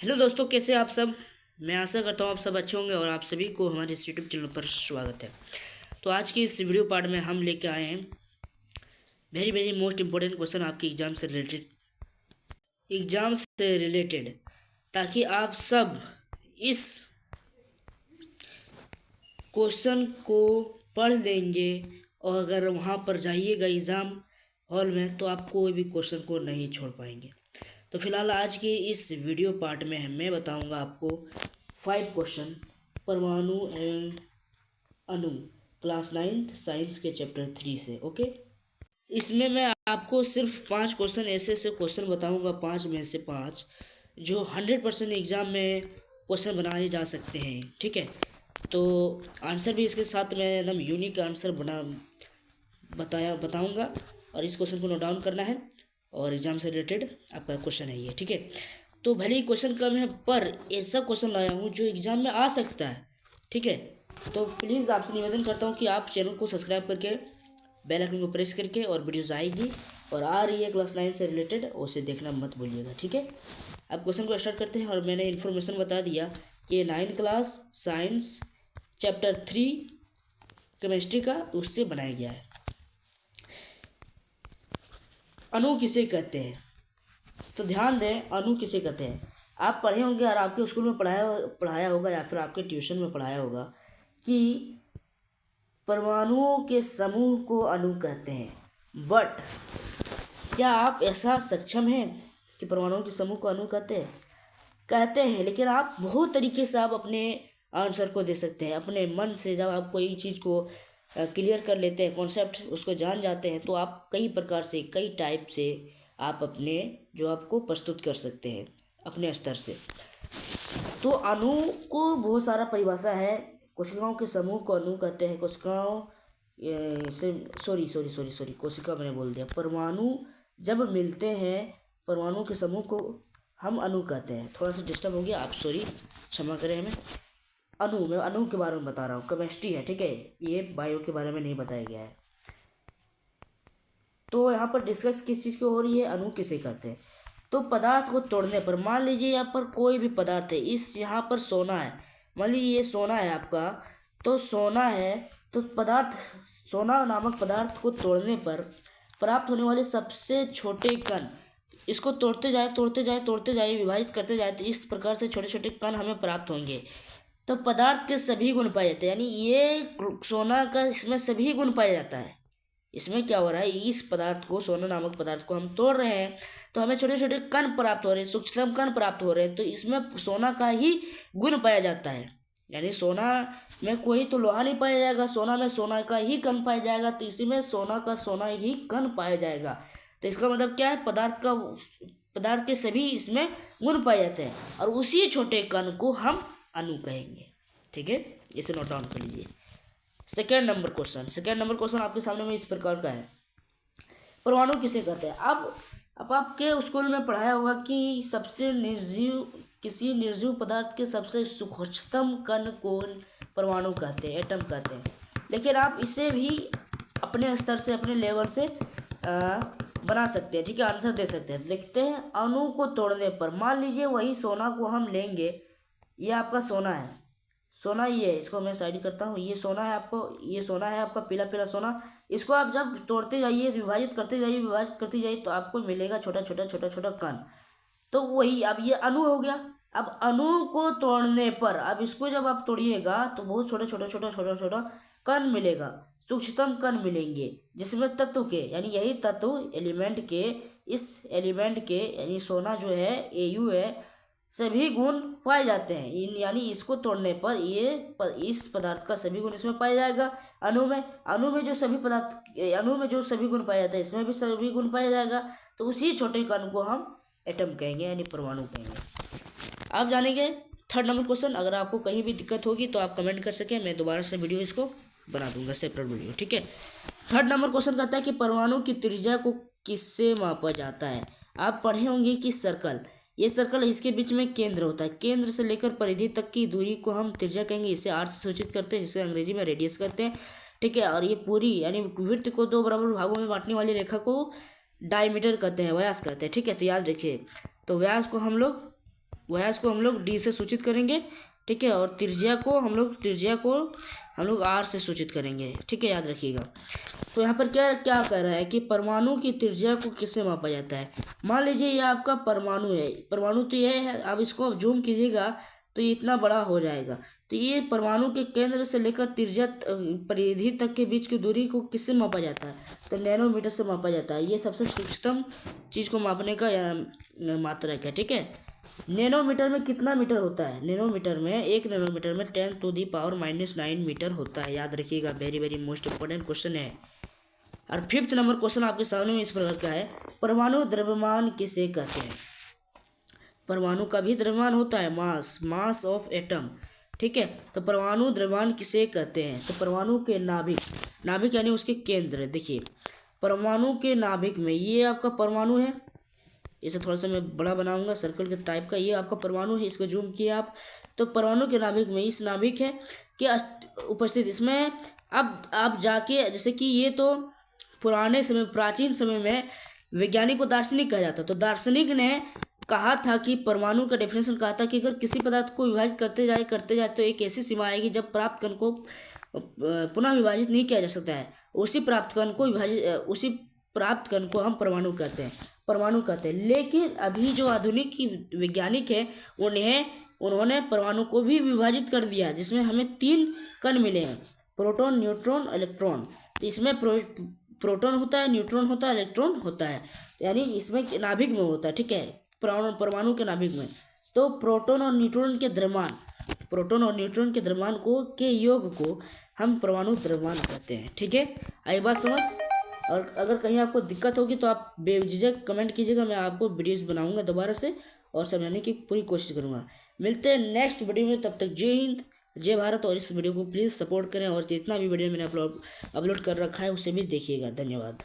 Hello दोस्तों, कैसे हैं आप सब। मैं आशा करता हूँ आप सब अच्छे होंगे और आप सभी को हमारे इस यूट्यूब चैनल पर स्वागत है। तो आज की इस वीडियो पार्ट में हम लेके आए हैं very very most important question आपके एग्जाम से रिलेटेड, ताकि आप सब इस क्वेश्चन को पढ़ लेंगे और अगर वहाँ पर जाइएगा एग्ज़ाम हॉल में तो आप कोई भी क्वेश्चन को नहीं छोड़ पाएंगे। तो फिलहाल आज के इस वीडियो पार्ट में मैं बताऊंगा आपको 5 क्वेश्चन परमाणु एवं अणु क्लास 9th साइंस के चैप्टर 3 से। ओके, इसमें मैं आपको सिर्फ 5 क्वेश्चन ऐसे क्वेश्चन बताऊंगा, 5 में से 5 जो 100% एग्ज़ाम में क्वेश्चन बनाए जा सकते हैं। ठीक है, तो आंसर भी इसके साथ मैं एकदम यूनिक आंसर बताऊंगा और इस क्वेश्चन को नोट डाउन करना है और एग्जाम से रिलेटेड आपका क्वेश्चन है ये। ठीक है, तो भले ही क्वेश्चन कम है पर ऐसा क्वेश्चन लाया हूँ जो एग्जाम में आ सकता है। ठीक है, तो प्लीज़ आपसे निवेदन करता हूँ कि आप चैनल को सब्सक्राइब करके बेल आइकन को प्रेस करके, और वीडियोस आएगी और आ रही है क्लास 9 से रिलेटेड, उसे देखना मत भूलिएगा। ठीक है, अब क्वेश्चन को स्टार्ट करते हैं। और मैंने इन्फॉर्मेशन बता दिया कि 9 क्लास साइंस चैप्टर 3 केमिस्ट्री का उससे बनाया गया है। अणु किसे कहते हैं, तो ध्यान दें, अणु किसे कहते हैं। आप पढ़े होंगे और आपके स्कूल में पढ़ाया होगा या फिर आपके ट्यूशन में पढ़ाया होगा कि परमाणुओं के समूह को अणु कहते हैं। बट क्या आप ऐसा सक्षम हैं कि परमाणुओं के समूह को अणु कहते हैं, लेकिन आप बहुत तरीके से आप अपने आंसर को दे सकते हैं अपने मन से। जब आप कोई चीज़ को क्लियर कर लेते हैं, कॉन्सेप्ट उसको जान जाते हैं, तो आप कई प्रकार से, कई टाइप से आप अपने जो आपको प्रस्तुत कर सकते हैं अपने स्तर से। तो अणु को बहुत सारा परिभाषा है। कोशिकाओं के समूह को अणु कहते हैं। कोशिकाओं से सॉरी कोशिका मैंने बोल दिया। परमाणु जब मिलते हैं, परमाणु के समूह को हम अणु कहते हैं। थोड़ा सा डिस्टर्ब हो गया, आप सॉरी क्षमा करें हमें। मैं अणु के बारे में बता रहा हूँ, केमिस्ट्री है। ठीक है, ये बायो के बारे में नहीं बताया गया है। तो यहाँ पर डिस्कस किस चीज़ की हो रही है, अणु किसे कहते हैं। तो पदार्थ को तोड़ने पर, मान लीजिए यहाँ पर कोई भी पदार्थ है, इस यहाँ पर सोना है, मान लीजिए ये सोना है आपका, तो सोना है, तो पदार्थ, सोना नामक पदार्थ को तोड़ने पर प्राप्त होने वाले सबसे छोटे कण, इसको तोड़ते जाए, विभाजित करते जाए, तो इस प्रकार से छोटे छोटे कण हमें प्राप्त होंगे। तो पदार्थ के सभी गुण पाए जाते हैं, यानी ये सोना का इसमें सभी गुण पाया जाता है। इसमें क्या हो रहा है, इस पदार्थ को, सोना नामक पदार्थ को हम तोड़ रहे हैं तो हमें छोटे छोटे कण प्राप्त हो रहे हैं, सूक्ष्म कण प्राप्त हो रहे हैं। तो इसमें सोना का ही गुण पाया जाता है, यानी सोना में कोई तो लोहा नहीं पाया जाएगा, सोना में सोना का ही कण पाया जाएगा, तो इसी में सोना ही कण पाया जाएगा। तो इसका मतलब क्या है, पदार्थ के सभी इसमें गुण पाए जाते हैं और उसी छोटे कण को हम अणु कहेंगे। ठीक है, इसे नोट डाउन कर लीजिए। सेकेंड नंबर क्वेश्चन आपके सामने में इस प्रकार का है, परमाणु किसे कहते हैं। अब आपके स्कूल में पढ़ाया होगा कि किसी निर्जीव पदार्थ के सबसे सूक्ष्मतम कण को परमाणु कहते हैं, एटम कहते हैं। लेकिन आप इसे भी अपने स्तर से, अपने लेवल से बना सकते हैं। ठीक है, आंसर दे सकते हैं। देखते हैं, अणु को तोड़ने पर, मान लीजिए वही सोना को हम लेंगे, ये आपका सोना है, सोना ये है, इसको मैं साइड करता हूँ, ये सोना है आपका पीला पीला सोना। इसको आप जब तोड़ते जाइए, विभाजित करते जाइए, तो आपको मिलेगा छोटा छोटा कण। तो वही, अब ये अणु हो गया। अब अणु को तोड़ने पर, अब इसको जब आप तोड़िएगा तो बहुत छोटा कण मिलेगा, सूक्ष्मतम कण मिलेंगे, जिसमें तत्व के, यानी यही तत्व एलिमेंट के, इस एलिमेंट के, यानी सोना जो है, Au है, सभी गुण पाए जाते हैं। यानी इसको तोड़ने पर इस पदार्थ का सभी गुण इसमें पाया जाएगा। अणु में जो सभी गुण पाए जाते हैं, इसमें भी सभी गुण पाया जाएगा। तो उसी छोटे कण को हम एटम कहेंगे, यानी परमाणु कहेंगे। आप जानेंगे थर्ड नंबर क्वेश्चन। अगर आपको कहीं भी दिक्कत होगी तो आप कमेंट कर सकें, मैं दोबारा से वीडियो इसको बना दूंगा, सेपरेट वीडियो। ठीक है, थर्ड नंबर क्वेश्चन कहता है कि परमाणु की त्रिज्या को किससे मापा जाता है। आप पढ़े होंगे कि सर्कल, ये सर्कल, इसके बीच में केंद्र होता है, केंद्र से लेकर परिधि तक की दूरी को हम त्रिज्या कहेंगे। इसे आर से सूचित करते हैं, जिसे अंग्रेजी में रेडियस कहते हैं। ठीक है, और ये पूरी, यानी वृत्त को 2 बराबर भागों में बांटने वाली रेखा को डायमीटर कहते हैं, व्यास कहते हैं। ठीक है, तो याद रखिए, तो व्यास को हम लोग व्यास को हम लोग डी से सूचित करेंगे, ठीक है, और त्रिज्या को हम लोग आर से सूचित करेंगे, ठीक है, याद रखिएगा। तो यहाँ पर क्या क्या कह रहा है कि परमाणु की त्रिज्या को किससे मापा जाता है। मान लीजिए ये आपका परमाणु है, परमाणु तो ये है, अब इसको जूम कीजिएगा तो ये इतना बड़ा हो जाएगा। तो ये परमाणु के केंद्र से लेकर त्रिज्या परिधि तक के बीच की दूरी को किससे मापा जाता है, तो नैनोमीटर से मापा जाता है। ये सबसे सूक्ष्म चीज़ को मापने का मात्रक है, ठीक है। नैनोमीटर में कितना मीटर होता है, नैनोमीटर में 1 नैनोमीटर में 10⁻⁹ मीटर होता है, याद रखिएगा, very very most important question है। और 5th नंबर क्वेश्चन आपके सामने में इस प्रकार का है, परमाणु द्रव्यमान किसे कहते हैं। परमाणु का भी द्रव्यमान होता है, मास ऑफ एटम, ठीक है। तो परमाणु द्रव्यमान किसे कहते हैं, तो परमाणु के नाभिक यानी उसके केंद्र, देखिए परमाणु के नाभिक में ये आपका परमाणु है, इसे थोड़ा सा मैं बड़ा बनाऊंगा सर्कल के टाइप का, ये आपका परमाणु है, इसको जूम किया आप, तो परमाणु के नाभिक में इस नाभिक है कि उपस्थित इसमें अब आप जाके, जैसे कि ये तो पुराने समय प्राचीन समय में वैज्ञानिक को दार्शनिक कहा जाता, तो दार्शनिक ने कहा था कि परमाणु का डेफिनेशन कहा था कि अगर किसी पदार्थ को विभाजित करते जाए तो एक ऐसी सीमा आएगी जब प्राप्त कण को पुनः विभाजित नहीं किया जा सकता है, उसी प्राप्त कण को हम परमाणु कहते हैं। लेकिन अभी जो आधुनिक वैज्ञानिक है उन्होंने परमाणु को भी विभाजित कर दिया, जिसमें हमें 3 कण मिले हैं, प्रोटॉन, न्यूट्रॉन, इलेक्ट्रॉन। तो इसमें प्रोटॉन होता है, न्यूट्रॉन होता है, इलेक्ट्रॉन होता है, यानी इसमें नाभिक में होता है, ठीक है, परमाणु के नाभिक में। तो प्रोटॉन और न्यूट्रॉन के द्रव्यमान के योग को हम परमाणु द्रव्यमान कहते हैं, ठीक है। आई बात समझ। और अगर कहीं आपको दिक्कत होगी तो आप बेझिझक कमेंट कीजिएगा, मैं आपको वीडियोस बनाऊंगा दोबारा से और समझाने की पूरी कोशिश करूंगा। मिलते हैं नेक्स्ट वीडियो में, तब तक जय हिंद जय भारत। और इस वीडियो को प्लीज़ सपोर्ट करें और जितना भी वीडियो मैंने अपलोड कर रखा है उसे भी देखिएगा। धन्यवाद।